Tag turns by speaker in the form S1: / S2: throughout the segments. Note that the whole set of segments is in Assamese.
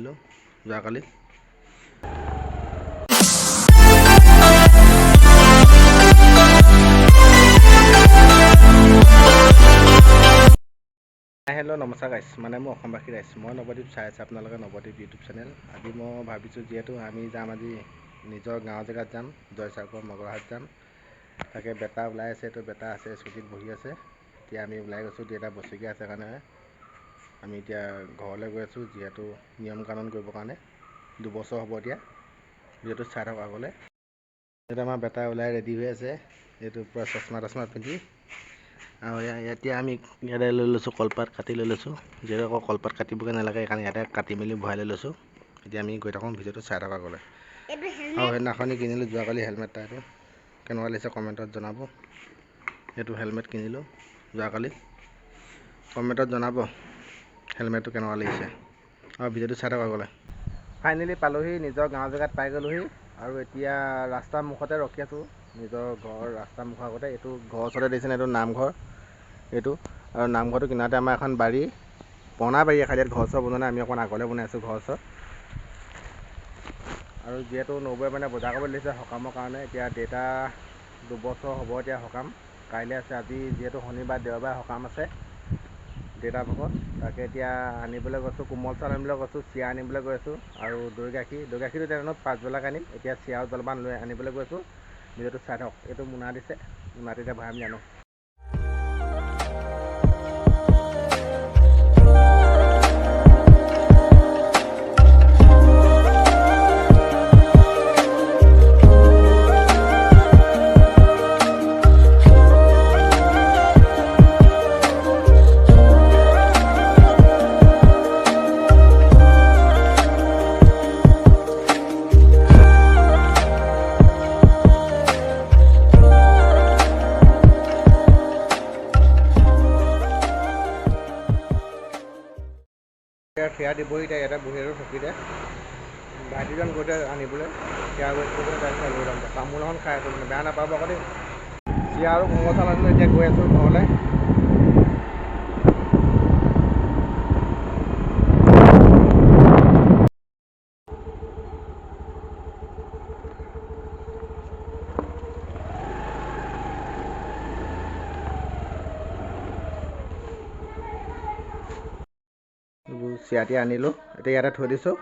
S1: যোৱাকালি হেল্ল' নমস্কাৰ গাইছ মানে মই অসমবাসী ৰাইজ মই নৱদ্বীপ চাই আছে আপোনালোকে নৱদ্বীপ ইউটিউব চেনেল আজি মই ভাবিছোঁ যিহেতু আমি যাম আজি নিজৰ গাঁৱৰ জেগাত যাম জয়সাগৰ মগৰহাট যাম তাকে বেটা ওলাই আছে তো বেটা আছে স্কুটিত বহি আছে এতিয়া আমি ওলাই গৈছোঁ দেউতা বছৰীয়া আছে কাৰণে আমি এতিয়া ঘৰলৈ গৈ আছোঁ যিহেতু নিয়ম কানুন কৰিবৰ কাৰণে 2 বছৰ হ'ব এতিয়া যিহেতু চাই থাকক আগলৈ এতিয়া আমাৰ বেটা ওলাই ৰেডি হৈ আছে এইটো পূৰা চশমা পিন্ধি আৰু এতিয়া আমি ইয়াতে লৈ লৈছোঁ কলপাত কাটি লৈ লৈছোঁ যিহেতু আকৌ কলপাত কাটিবগৈ নালাগে সেইকাৰণে ইয়াতে কাটি মেলি ভৰাই লৈ লৈছোঁ এতিয়া আমি গৈ থাকোঁ ভিডিঅ'টো চাই থকা গ'লে আৰু সেইদিনাখনি কিনিলোঁ যোৱাকালি হেলমেট এটা এইটো কেনেকুৱা লাগিছে কমেণ্টত জনাব এইটো হেলমেট কিনিলোঁ যোৱাকালি কমেণ্টত জনাব হেলমেটটো কেনেকুৱা লাগিছে আৰু ভিডিঅ'টো চাই থকা গ'লে ফাইনেলি পালোহি নিজৰ গাঁৱৰ জেগাত পাই গ'লোহি আৰু এতিয়া ৰাস্তাৰ মুখতে ৰখি আছোঁ নিজৰ ঘৰ ৰাস্তাৰ মুখৰ আগতে এইটো ঘৰৰ ওচৰতে দেখিছেনে এইটো নামঘৰ এইটো আৰু নামঘৰটো কিনাৰতে আমাৰ এখন বাৰী পুৰণা বাৰী এখন ইয়াত ঘৰ চৰ বনোৱা নাই আমি অকণ আগলৈ বনাই আছোঁ ঘৰ চৰ আৰু যিহেতু নবৌৱে মানে বজাৰ কৰিব দিছে সকামৰ কাৰণে এতিয়া দেউতা 2 বছৰ হ'ব এতিয়া সকাম কাইলৈ আছে আজি যিহেতু শনিবাৰ দেওবাৰ সকাম আছে দেউতা ভাগৰ তাকে এতিয়া আনিবলৈ গৈছোঁ কোমল চাউল আনিবলৈ গৈছোঁ চিৰা আনিবলৈ গৈ আছোঁ আৰু দৈ গাখীৰটো তেনেকৈ পাছবেলাক আনিম এতিয়া চিৰা আৰু জলপান লৈ আনিবলৈ গৈছোঁ ভিডিঅ'টো চাই থাকক এইটো মোনা দিছে মোনাটো এতিয়া ভৰাই আমি আনো সেয়া দিবহি এতিয়া ইয়াতে বহি আৰু চকীতে ভাইটিজন গৈতে আনিবলৈ সেয়া গৈ তাৰপিছত লৈ যাম তামোল এখন খাই আছোঁ মানে বেয়া নাপাব আকৌ দেই চিৰা আৰু কোমল চাউল আনিলোঁ এতিয়া গৈ আছোঁ ঘৰলৈ চিৰাটি আনিলোঁ এতিয়া ইয়াতে থৈ দিছোঁ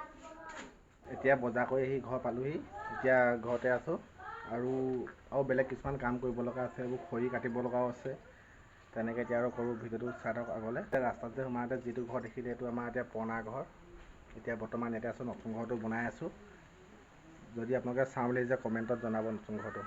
S1: এতিয়া বজাৰ কৰি আহি ঘৰ পালোহি এতিয়া ঘৰতে আছোঁ আৰু বেলেগ কিছুমান কাম কৰিব লগা আছে এইবোৰ খৰি কাটিব লগাও আছে তেনেকৈ এতিয়া আৰু কৰোঁ ভিডিঅ'টো চাই থাকক আগলৈ ৰাস্তাত যে সোমাওঁতে যিটো ঘৰ দেখিলে এইটো আমাৰ এতিয়া পুৰণা ঘৰ এতিয়া বৰ্তমান ইয়াতে আছোঁ নতুন ঘৰটো বনাই আছোঁ যদি আপোনালোকে চাওঁ বুলি যে কমেণ্টত জনাব নতুন ঘৰটো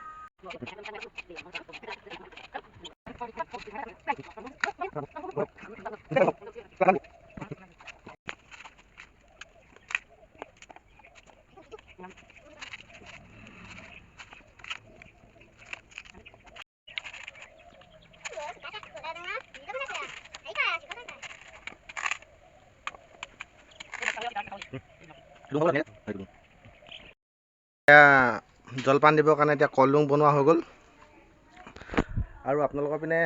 S1: জলপান দিবৰ কাৰণে এতিয়া কলডুং বনোৱা হৈ গ'ল আৰু আপোনালোকৰ পিনে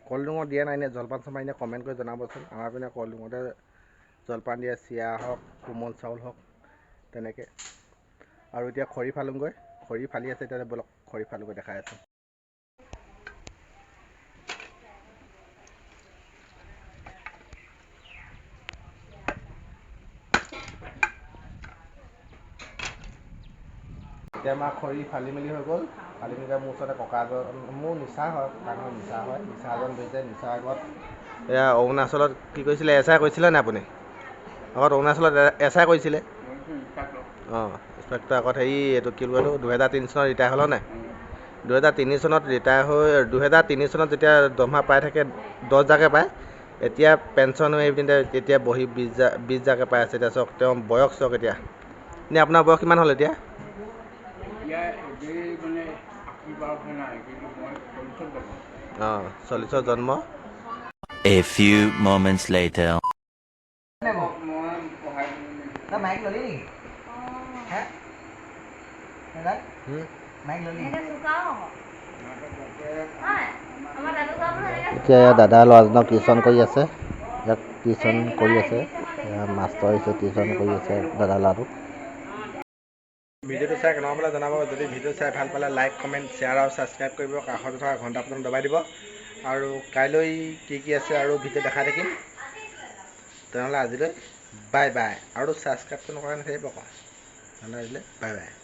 S1: কলডুঙত দিয়া নাই নে জলপান চলপান এনে কমেণ্ট কৰি জনাবচোন আমাৰ পিনে কলডুঙতে জলপান দিয়ে চিৰা হওক কোমল চাউল হওক তেনেকৈ আৰু এতিয়া খৰি ফালোঁগৈ খৰি ফালি আছে এতিয়া বলক খৰি ফালোঁগৈ দেখাই আছোঁ এতিয়া আমাৰ খৰি ফালি মেলি হৈ গ'ল ফালি মেলি মোৰ ওচৰতে ককা এজন মোৰ নিচা হয় ককাঘৰ নিচা হয় নিচা এজন বহিছে নিচা আগত এয়া অৰুণাচলত কি কৰিছিলে এছ আই কৰিছিলে নে আপুনি আগত অৰুণাচলত এছ আই কৰিছিলে অঁ ইনস্পেক্টৰ আগত হেৰি এইটো কি বুলি কয় 2003 চনত ৰিটায়াৰ হ'ল নাই 2003 চনত ৰিটায়াৰ হৈ 2003 চনত যেতিয়া দৰমহা পাই থাকে 10,000কৈ পায় এতিয়া পেঞ্চন হৈ পিনে এতিয়া বহি 20,000কৈ পাই আছে এতিয়া চাওক তেওঁ বয়স চাওক এতিয়া এনেই আপোনাৰ বয়স কিমান হ'ল এতিয়া অঁ 40 জন্ম
S2: A few moments later.
S1: এতিয়া দাদা ল'ৰাজনক টিউশ্যন কৰি আছে ইয়াক টিউশ্যন কৰি আছে মাষ্টৰ আহিছে, টিউশ্যন কৰি আছে দাদা ল'ৰাটো। ভিডিঅ'টো চাই কেনেকুৱা পালে জনাব। যদি ভিডিঅ' চাই ভাল পালে লাইক, কমেণ্ট, শ্বেয়াৰ আৰু ছাবস্ক্ৰাইব কৰিব। কাষতে থকা ঘণ্টা বটন দবাই দিব। আৰু কাইলৈ কি আছে আৰু ভিডিঅ' দেখাই থাকিম। তেনেহ'লে আজিলৈ বাই বাই। আৰু ছাবস্ক্ৰাইবটো নকৰা নাথাকিব আকৌ। তেনেহ'লে আজিলৈ বাই বাই।